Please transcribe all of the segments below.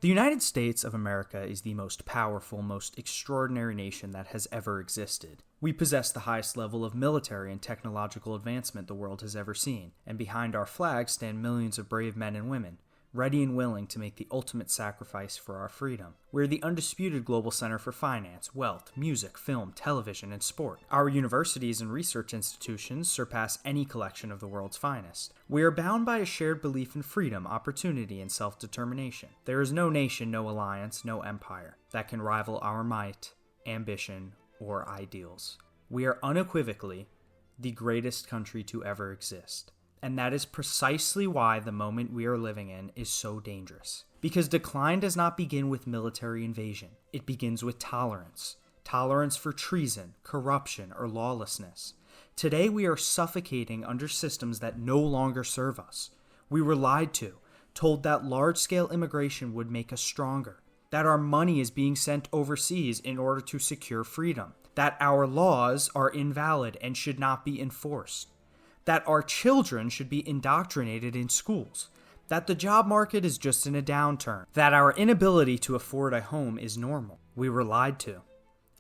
The United States of America is the most powerful, most extraordinary nation that has ever existed. We possess the highest level of military and technological advancement the world has ever seen, and behind our flag stand millions of brave men and women, ready and willing to make the ultimate sacrifice for our freedom. We're the undisputed global center for finance, wealth, music, film, television, and sport. Our universities and research institutions surpass any collection of the world's finest. We are bound by a shared belief in freedom, opportunity, and self-determination. There is no nation, no alliance, no empire that can rival our might, ambition, or ideals. We are unequivocally the greatest country to ever exist. And that is precisely why the moment we are living in is so dangerous. Because decline does not begin with military invasion. It begins with tolerance. Tolerance for treason, corruption, or lawlessness. Today we are suffocating under systems that no longer serve us. We were lied to, told that large-scale immigration would make us stronger, that our money is being sent overseas in order to secure freedom, that our laws are invalid and should not be enforced, that our children should be indoctrinated in schools, that the job market is just in a downturn, that our inability to afford a home is normal. We were lied to.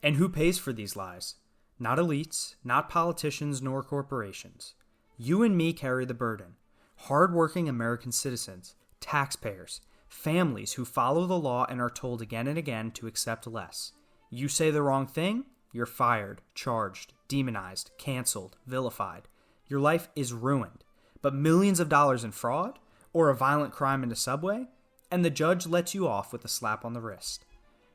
And who pays for these lies? Not elites, not politicians, nor corporations. You and me carry the burden. Hard-working American citizens, taxpayers, families who follow the law and are told again and again to accept less. You say the wrong thing, you're fired, charged, demonized, canceled, vilified. Your life is ruined. But millions of dollars in fraud, or a violent crime in a subway, and the judge lets you off with a slap on the wrist.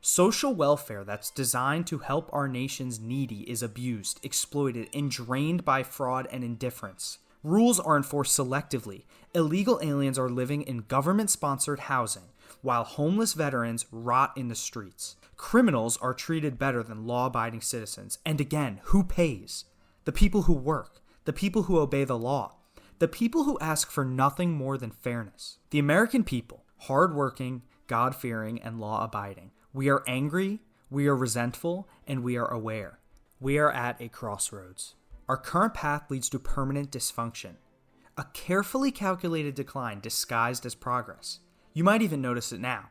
Social welfare that's designed to help our nation's needy is abused, exploited, and drained by fraud and indifference. Rules are enforced selectively. Illegal aliens are living in government-sponsored housing, while homeless veterans rot in the streets. Criminals are treated better than law-abiding citizens. And again, who pays? The people who work. The people who obey the law, the people who ask for nothing more than fairness. The American people, hardworking, God-fearing, and law-abiding. We are angry, we are resentful, and we are aware. We are at a crossroads. Our current path leads to permanent dysfunction, a carefully calculated decline disguised as progress. You might even notice it now.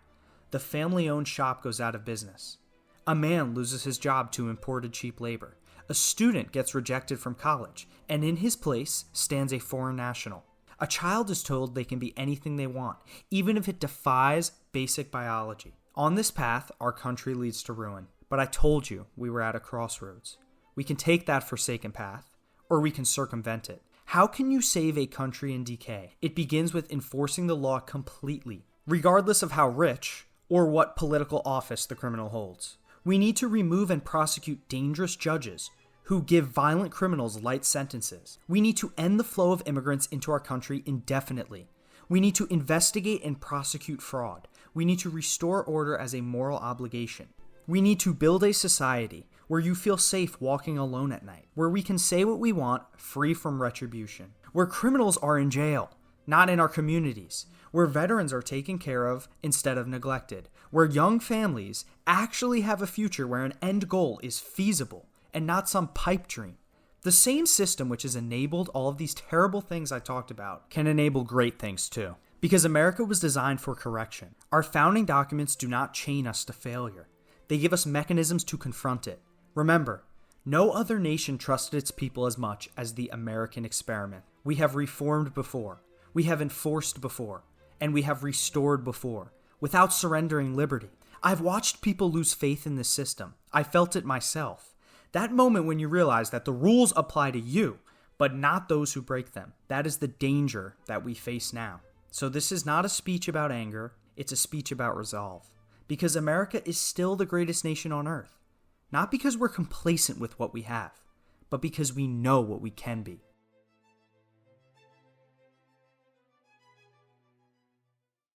The family-owned shop goes out of business. A man loses his job to imported cheap labor. A student gets rejected from college, and in his place stands a foreign national. A child is told they can be anything they want, even if it defies basic biology. On this path, our country leads to ruin. But I told you we were at a crossroads. We can take that forsaken path, or we can circumvent it. How can you save a country in decay? It begins with enforcing the law completely, regardless of how rich or what political office the criminal holds. We need to remove and prosecute dangerous judges who give violent criminals light sentences. We need to end the flow of immigrants into our country indefinitely. We need to investigate and prosecute fraud. We need to restore order as a moral obligation. We need to build a society where you feel safe walking alone at night, where we can say what we want, free from retribution, where criminals are in jail, not in our communities, where veterans are taken care of instead of neglected, where young families actually have a future where an end goal is feasible and not some pipe dream. The same system which has enabled all of these terrible things I talked about can enable great things too. Because America was designed for correction. Our founding documents do not chain us to failure. They give us mechanisms to confront it. Remember, no other nation trusted its people as much as the American experiment. We have reformed before. We have enforced before. And we have restored before, without surrendering liberty. I've watched people lose faith in this system. I felt it myself. That moment when you realize that the rules apply to you, but not those who break them. That is the danger that we face now. So this is not a speech about anger, it's a speech about resolve. Because America is still the greatest nation on earth. Not because we're complacent with what we have, but because we know what we can be.